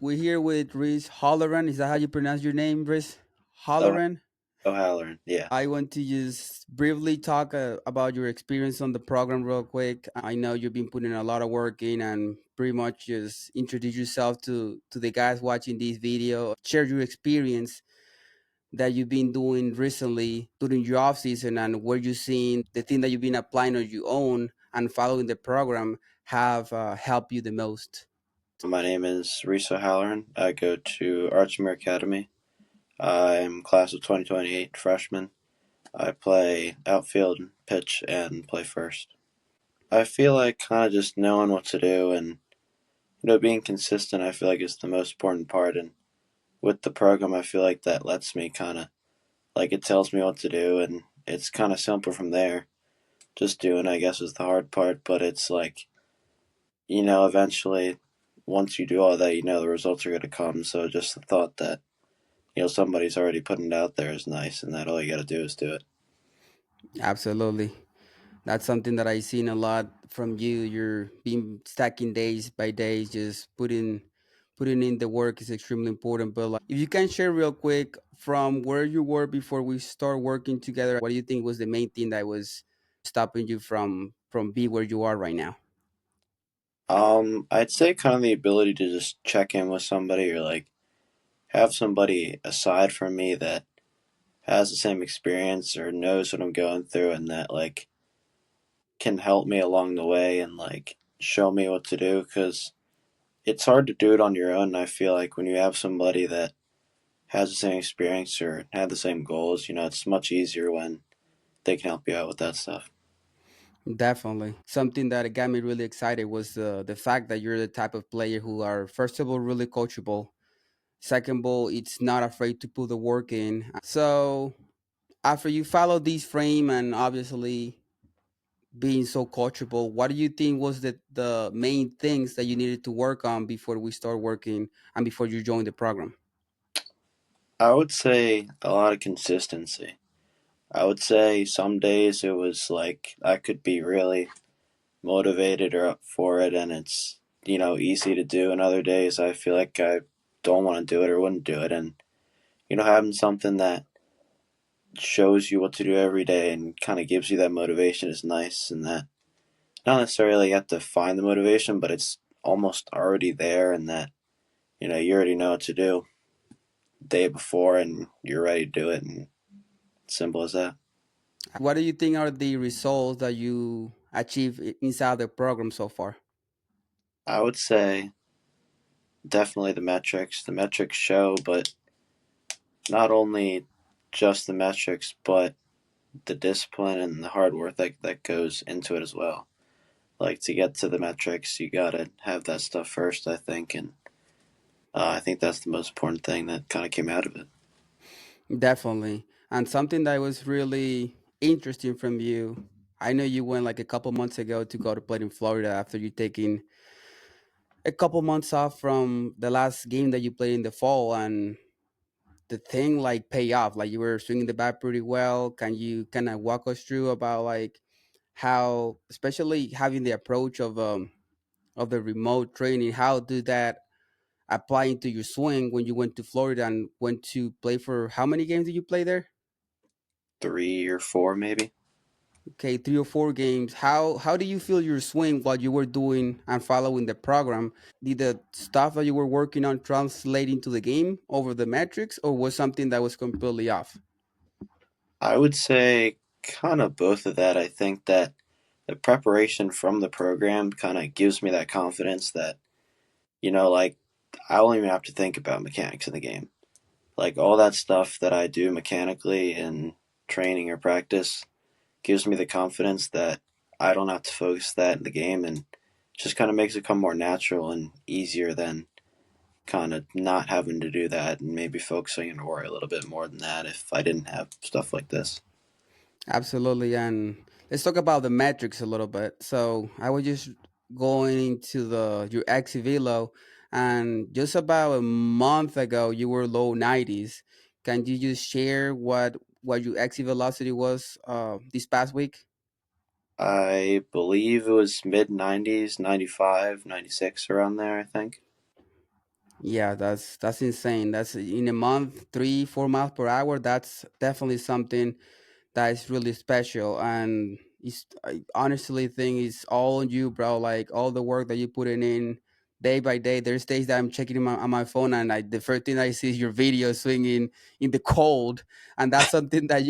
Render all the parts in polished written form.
We're here with Reece Holleran. Is that how you pronounce your name, Reece Oh, Holleran? O'Halloran. Yeah. I want to just briefly talk about your experience on the program real quick. I know you've been putting a lot of work in and pretty much just introduce yourself to the guys watching this video. Share your experience that you've been doing recently during your off season and where you've seen the thing that you've been applying on your own and following the program have helped you the most. My name is Reece O'Halloran. I go to Archmere Academy. I'm class of 2028 freshman. I play outfield, pitch, and play first. I feel like kind of just knowing what to do and being consistent. I feel like is the most important part. And with the program, I feel like that lets me kind of like it tells me what to do, and it's kind of simple from there. Just doing, I guess, is the hard part, but it's like eventually, once you do all that, the results are going to come. So just the thought that, somebody's already putting it out there is nice, and that all you got to do is do it. Absolutely. That's something that I seen a lot from you. You're being stacking days by days, just putting in the work is extremely important. But like, if you can share real quick from where you were before we start working together, what do you think was the main thing that was stopping you from be where you are right now? I'd say kind of the ability to just check in with somebody or like have somebody aside from me that has the same experience or knows what I'm going through and that like can help me along the way and like show me what to do because it's hard to do it on your own. And I feel like when you have somebody that has the same experience or have the same goals, it's much easier when they can help you out with that stuff. Definitely. Something that got me really excited was the fact that you're the type of player who are, first of all, really coachable. Second of all, it's not afraid to put the work in. So after you follow this frame and obviously being so coachable, what do you think was the main things that you needed to work on before we start working and before you join the program? I would say a lot of consistency. I would say some days it was like I could be really motivated or up for it and it's, easy to do. And other days I feel like I don't want to do it or wouldn't do it. And, having something that shows you what to do every day and kind of gives you that motivation is nice. And that not necessarily you have to find the motivation, but it's almost already there and that, you already know what to do the day before and you're ready to do it. And simple as that. What do you think are the results that you achieve inside the program so far? I would say definitely the metrics. The metrics show, but not only just the metrics, but the discipline and the hard work that goes into it as well. Like to get to the metrics, you gotta have that stuff first, I think, and I think that's the most important thing that kind of came out of it. Definitely. And something that was really interesting from you. I know you went like a couple months ago to go to play in Florida after you taking a couple months off from the last game that you played in the fall, and the thing like pay off. Like you were swinging the bat pretty well. Can you kind of walk us through about like how, especially having the approach of the remote training, how did that apply into your swing when you went to Florida and went to play for how many games did you play there? 3 or 4, maybe. Okay, 3 or 4 games. How do you feel your swing while you were doing and following the program? Did the stuff that you were working on translate into the game over the metrics, or was something that was completely off? I would say kind of both of that. I think that the preparation from the program kind of gives me that confidence that, like I don't even have to think about mechanics in the game. Like all that stuff that I do mechanically in training or practice gives me the confidence that I don't have to focus that in the game and just kind of makes it come more natural and easier than kind of not having to do that and maybe focusing and worry a little bit more than that if I didn't have stuff like this. Absolutely. And let's talk about the metrics a little bit. So I was just going into the your exit velo, and just about a month ago you were low 90s. Can you just share what your exit velocity was this past week? I believe it was mid 90s, 95, 96 around there, I think. Yeah, that's insane. That's in a month, 3 4 miles per hour. That's definitely something that is really special, and I honestly think it's all on you, bro. Like all the work that you put in day by day. There's days that I'm checking on my phone, and the first thing I see is your video swinging in the cold, and that's something that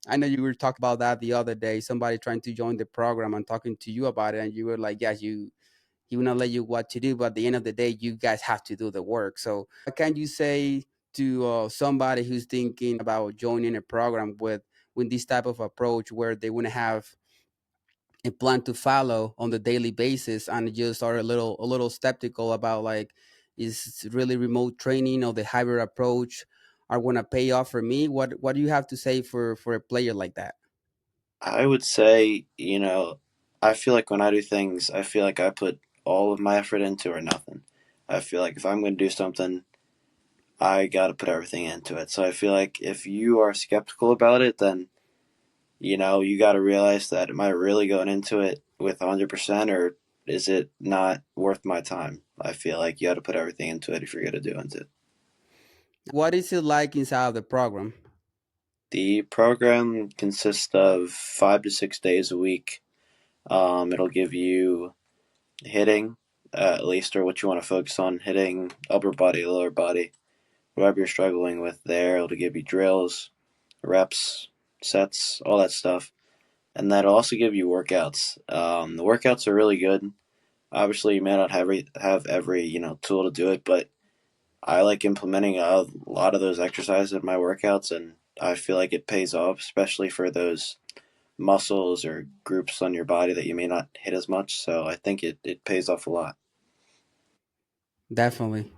I know you were talking about that the other day. Somebody trying to join the program and talking to you about it, and you were like, "Yes, he will not let you what to do, but at the end of the day, you guys have to do the work." So, what can you say to somebody who's thinking about joining a program with this type of approach, where they want to have a plan to follow on the daily basis, and just are a little skeptical about, like, is really remote training or the hybrid approach are going to pay off for me? What do you have to say for a player like that? I would say, I feel like when I do things, I feel like I put all of my effort into or nothing. I feel like if I'm going to do something, I got to put everything into it. So I feel like if you are skeptical about it, then, you got to realize that am I really going into it with 100% or is it not worth my time? I feel like you got to put everything into it if you're going to do it. What is it like inside of the program? The program consists of 5 to 6 days a week. It'll give you hitting, at least, or what you want to focus on hitting, upper body, lower body, whatever you're struggling with there. It'll give you drills, reps, sets, all that stuff. And that'll also give you workouts. The workouts are really good. Obviously, you may not have every tool to do it, but I like implementing a lot of those exercises in my workouts, and I feel like it pays off, especially for those muscles or groups on your body that you may not hit as much. So I think it pays off a lot. Definitely.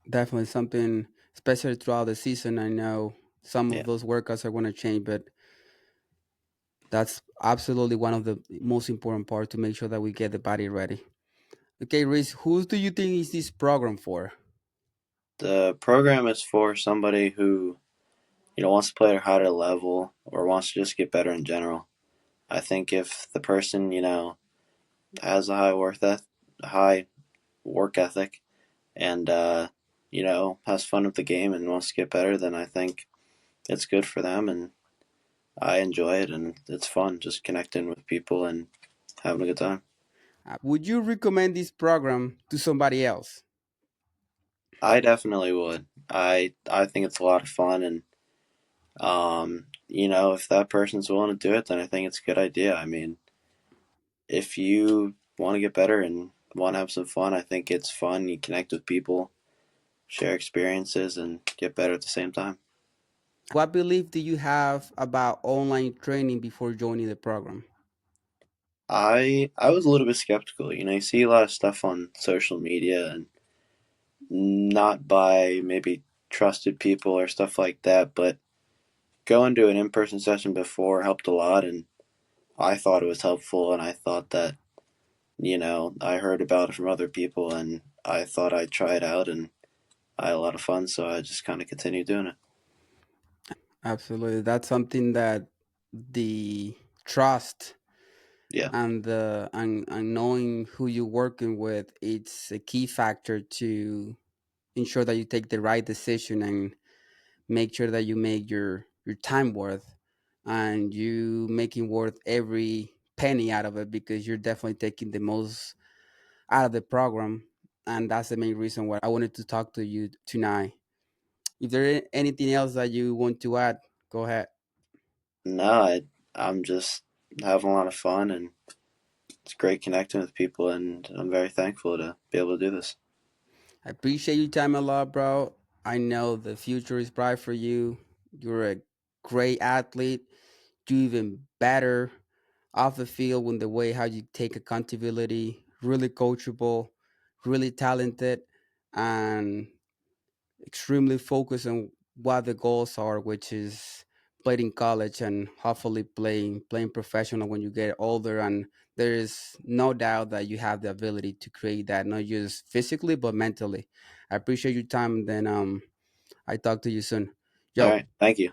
Definitely something, especially throughout the season. I know some of Yeah. those workouts are going to change, but that's absolutely one of the most important part to make sure that we get the body ready. Okay, Reese, who do you think is this program for? The program is for somebody who, wants to play at a higher level or wants to just get better in general. I think if the person, has a high work ethic and has fun with the game and wants to get better, then I think it's good for them and I enjoy it and it's fun just connecting with people and having a good time. Would you recommend this program to somebody else? I definitely would. I think it's a lot of fun and if that person's willing to do it, then I think it's a good idea. I mean, if you want to get better and want to have some fun, I think it's fun. You connect with people, share experiences, and get better at the same time. What belief do you have about online training before joining the program? I was a little bit skeptical. You see a lot of stuff on social media and not by maybe trusted people or stuff like that, but going to an in-person session before helped a lot and I thought it was helpful and I thought that, I heard about it from other people and I thought I'd try it out and I had a lot of fun, so I just kind of continued doing it. Absolutely. That's something that the trust Yeah. and knowing who you're working with, it's a key factor to ensure that you take the right decision and make sure that you make your time worth, and you making worth every penny out of it, because you're definitely taking the most out of the program. And that's the main reason why I wanted to talk to you tonight. If there anything else that you want to add, go ahead. No, I'm just having a lot of fun and it's great connecting with people, and I'm very thankful to be able to do this. I appreciate your time a lot, bro. I know the future is bright for you. You're a great athlete. Do even better off the field with the way how you take accountability. Really coachable, really talented, and extremely focused on what the goals are, which is playing in college and hopefully playing professional when you get older. And there is no doubt that you have the ability to create that, not just physically but mentally. I appreciate your time. Then I talk to you soon. All Yo. right. Thank you.